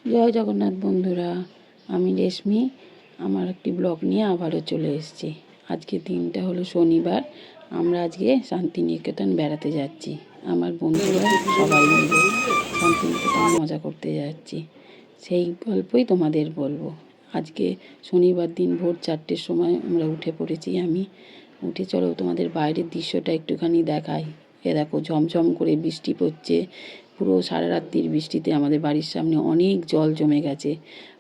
জয় জগন্নাথ বন্ধুরা, আমি রেশমি আমার একটি ব্লগ নিয়ে আবারও চলে এসেছি। আজকে দিনটা হলো শনিবার। আমরা আজকে শান্তিনিকেতন বেড়াতে যাচ্ছি। আমার বন্ধুরা সবাই মিলে শান্তিনিকেতন মজা করতে যাচ্ছি। সেই গল্পই তোমাদের বলবো। আজকে শনিবার দিন ভোর 4টের সময় আমরা উঠে পড়েছি। আমি উঠে চলো তোমাদের বাইরের দৃশ্যটা একটুখানি দেখাই। এ দেখো, ঝমঝম করে বৃষ্টি পড়ছে। পুরো সারা রাত্রির বৃষ্টিতে আমাদের বাড়ির সামনে অনেক জল জমে গেছে।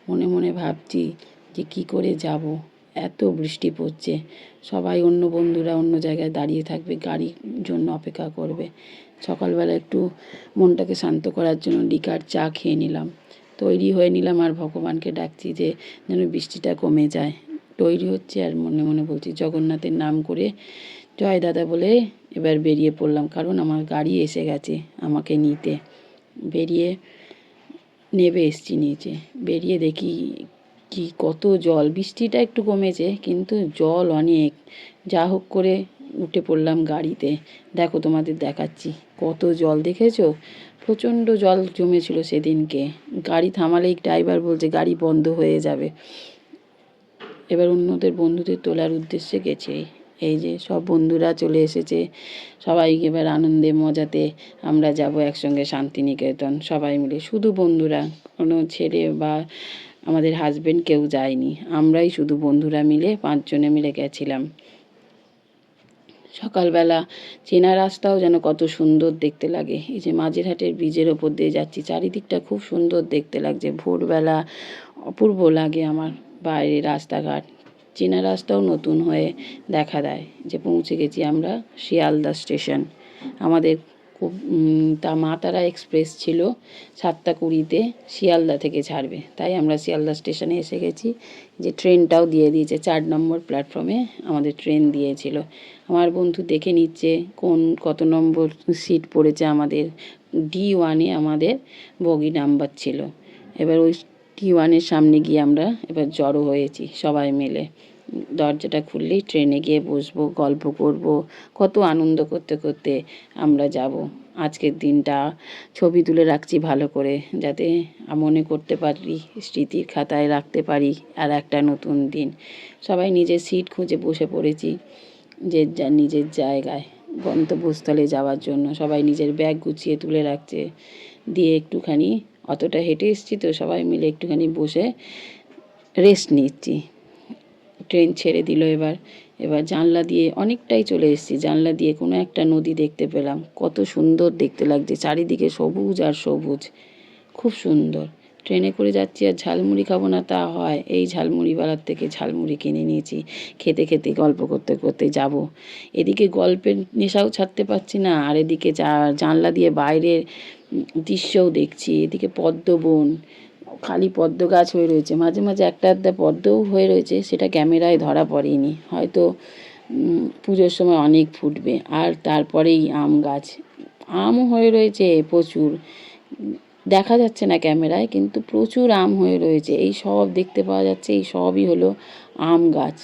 মনে মনে ভাবছি যে কি করে যাব, এত বৃষ্টি পড়ছে। সবাই অন্য বন্ধুরা অন্য জায়গায় দাঁড়িয়ে থাকবে, গাড়ির জন্য অপেক্ষা করবে। সকালবেলা একটু মনটাকে শান্ত করার জন্য লিকার চা খেয়ে নিলাম, তৈরি হয়ে নিলাম, আর ভগবানকে ডাকছি যে যেন বৃষ্টিটা কমে যায়। তৈরি হচ্ছে আর মনে মনে বলছি জগন্নাথের নাম করে জয় দাদা বলে এবার বেরিয়ে পড়লাম, কারণ আমার গাড়ি এসে গেছে আমাকে নিতে। বেরিয়ে নেবে এসছি নিচে, বেরিয়ে দেখি কি কত জল। বৃষ্টিটা একটু কমেছে কিন্তু জল অনেক। যা হোক করে উঠে পড়লাম গাড়িতে। দেখো তোমাদের দেখাচ্ছি কত জল, দেখেছো? প্রচণ্ড জল জমেছিল সেদিনকে। গাড়ি থামালেই ড্রাইভার বলছে গাড়ি বন্ধ হয়ে যাবে। এবার বন্ধুদের তোলার উদ্দেশ্যে গেছে। এই যে সব বন্ধুরা চলে এসেছে, সবাই এবার আনন্দে মজাতে আমরা যাব একসঙ্গে শান্তিনিকেতন সবাই মিলে। শুধু বন্ধুরা, কোনো ছেলে বা আমাদের হাজবেন্ড কেউ যায়নি, আমরাই শুধু বন্ধুরা মিলে 5 জনে মিলে গেছিলাম। সকালবেলা চেনা রাস্তাও যেন কত সুন্দর দেখতে লাগে। এই যে মাঝেরহাটের ব্রিজের ওপর দিয়ে যাচ্ছি, চারিদিকটা খুব সুন্দর দেখতে লাগছে। ভোরবেলা অপূর্ব লাগে আমার বাইরে রাস্তাঘাট। চেনা রাস্তাও নতুন হয়ে দেখা দেয়। যে পৌঁছে গেছি আমরা শিয়ালদা স্টেশন। আমাদের মা তারা এক্সপ্রেস ছিল 7টা 20-তে শিয়ালদা থেকে ছাড়বে, তাই আমরা শিয়ালদা স্টেশনে এসে গেছি। যে ট্রেনটাও দিয়ে দিয়েছে, 4 নম্বর প্ল্যাটফর্মে আমাদের ট্রেন দিয়েছিল। আমার বন্ধু দেখে নিচ্ছে কত নম্বর সিট পড়েছে আমাদের। D1-এ আমাদের বগি নাম্বার ছিল। এবার ওই D1-এর সামনে গিয়ে আমরা এবার জড়ো হয়েছি সবাই মিলে। দরজাটা খুললেই ট্রেনে গিয়ে বসবো, গল্প করব, কত আনন্দ করতে করতে আমরা যাব। আজকের দিনটা ছবি তুলে রাখছি ভালো করে, যাতে মনে করতে পারি, স্মৃতির খাতায় রাখতে পারি আর একটা নতুন দিন। সবাই নিজের সিট খুঁজে বসে পড়েছি যে নিজের জায়গায় গন্তব্যস্থলে যাওয়ার জন্য। সবাই নিজের ব্যাগ গুছিয়ে তুলে রাখছে। দিয়ে একটুখানি অতটা হেঁটে এসেছি তো, সবাই মিলে একটুখানি বসে রেস্ট নিচ্ছি। ট্রেন ছেড়ে দিল। এবার জানলা দিয়ে অনেকটাই চলে এসেছি। জানলা দিয়ে কোনো একটা নদী দেখতে পেলাম, কত সুন্দর দেখতে লাগছে। চারিদিকে সবুজ আর সবুজ, খুব সুন্দর। ট্রেনে করে যাচ্ছি আর ঝালমুড়ি খাবো না তা হয়। এই ঝালমুড়িওয়ালার থেকে ঝালমুড়ি কিনে নিয়েছি। খেতে খেতে গল্প করতে করতে যাব। এদিকে গল্পের নেশাও ছাড়তে পারছি না, আর এদিকে জানলা দিয়ে বাইরের দৃশ্যও দেখছি। এদিকে পদ্মবন, খালি পদ্ম গাছ হয়ে রয়েছে, মাঝে মাঝে একটা আধটা পদ্মও হয়ে রয়েছে, সেটা ক্যামেরায় ধরা পড়েনি। হয়তো পুজোর সময় অনেক ফুটবে। আর তারপরেই আম গাছ, আমও হয়ে রয়েছে প্রচুর, দেখা যাচ্ছে না ক্যামেরায়, কিন্তু প্রচুর আম হয়ে রয়েছে। এই সব দেখতে পাওয়া যাচ্ছে, এই সবই হলো আম গাছ।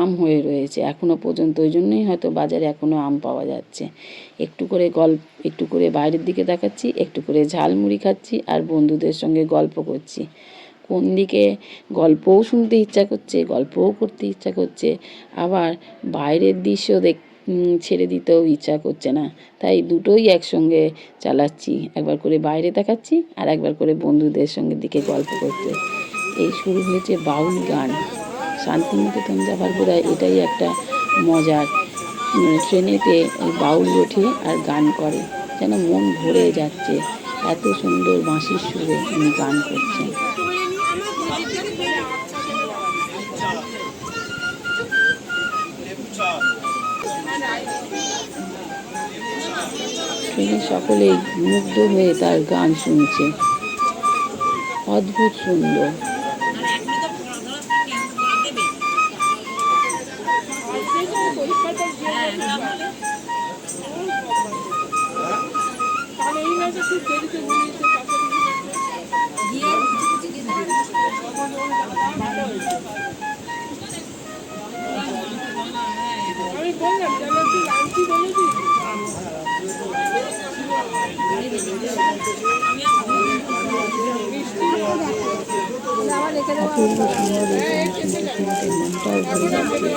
আম হয়ে রয়েছে এখনও পর্যন্ত, ওই জন্যই হয়তো বাজারে এখনও আম পাওয়া যাচ্ছে। একটু করে বাইরের দিকে দেখাচ্ছি, একটু করে ঝালমুড়ি খাচ্ছি আর বন্ধুদের সঙ্গে গল্প করছি। কোন দিকে গল্পও শুনতে ইচ্ছা করছে, গল্পও করতে ইচ্ছা করছে, আবার বাইরের দৃশ্য ছেড়ে দিতেও ইচ্ছা করছে না। তাই দুটোই একসঙ্গে চালাচ্ছি, একবার করে বাইরে দেখাচ্ছি আর একবার করে বন্ধুদের সঙ্গে দিকে গল্প করতে। এই শুরু হয়েছে বাউল গান। শান্তিনিকেতন যাবার বোধহয় এটাই একটা মজার। ট্রেনেতে ওই বাউল ওঠে আর গান করে, যেন মন ভরে যাচ্ছে। এত সুন্দর বাঁশির সুরে উনি গান করছেন। ট্রেনে সকলেই মুগ্ধ হয়ে তার গান শুনছে, অদ্ভুত সুন্দর। আমি বললাম বলেছি অপূর্ব সুন্দর এই গান শুনতে শুনতে মনটাও ভরে যাচ্ছে,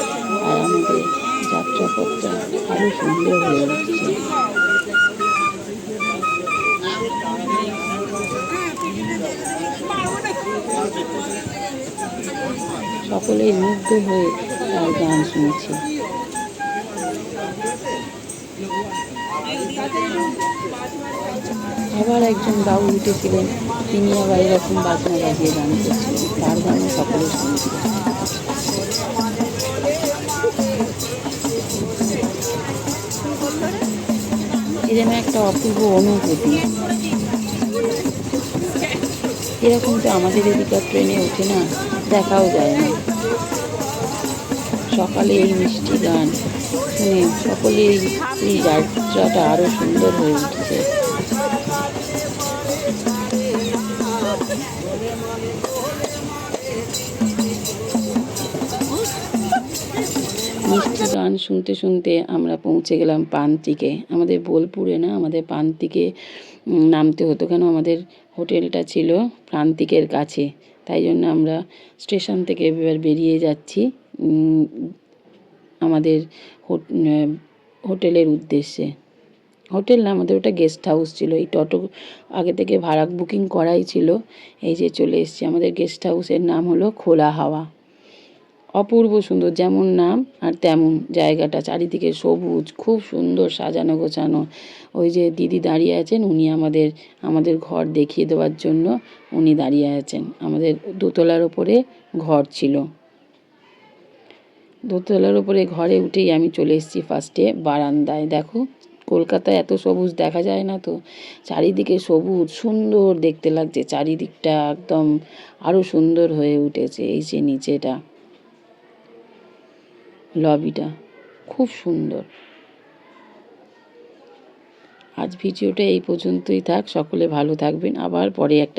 আর আমাদের যাত্রাপথটা আরও সুন্দর হয়ে উঠছে। সকলেই মুগ্ধ হয়ে তার গান শুনছে। আবার একজন বাউল উঠেছিলেন, তিনি আবার এরকম বাজনা বাজিয়ে গান করছিলেন, তার গানও সকলে শুনছে। এ যেন একটা অপূর্ব অনুভূতি। এরকম তো আমাদের এদিকার ট্রেনে ওঠে না, দেখাও যায় না। সকালে এই মিষ্টি গান শুনে সকলেই এই যাত্রাটা আরও সুন্দর হয়ে উঠছে। মিষ্টি গান শুনতে শুনতে আমরা পৌঁছে গেলাম পান্তিকে। আমাদের বোলপুরে না, আমাদের পান্তিকে নামতে হতো, কেন আমাদের হোটেলটা ছিল প্রান্তিকের কাছে। তাই জন্য আমরা স্টেশন থেকে এবার বেরিয়ে যাচ্ছি আমাদের হোটেলের উদ্দেশ্যে। হোটেল না, আমাদের ওটা গেস্ট হাউস ছিল। এই টোটো আগে থেকে ভাড়া বুকিং করাই ছিল। এই যে চলে এসেছি, আমাদের গেস্ট হাউসের নাম হলো খোলা হাওয়া। অপূর্ব সুন্দর, যেমন নাম আর তেমন জায়গাটা, চারিদিকে সবুজ, খুব সুন্দর সাজানো গোছানো। ওই যে দিদি দাঁড়িয়ে আছেন, উনি আমাদের ঘর দেখিয়ে দেওয়ার জন্য উনি দাঁড়িয়ে আছেন। আমাদের দোতলার ওপরে ঘর ছিল। দোতলার ওপরে ঘরে উঠেই আমি চলে এসেছি ফার্স্টে বারান্দায়। দেখো, কলকাতায় এত সবুজ দেখা যায় না তো, চারিদিকে সবুজ, সুন্দর দেখতে লাগছে। চারিদিকটা একদম আরও সুন্দর হয়ে উঠেছে। এই যে নিচেটা, লবিটা খুব সুন্দর। আজ ভিডিওটা এই পর্যন্তই থাক, সকলে ভালো থাকবেন। আবার পরে একটা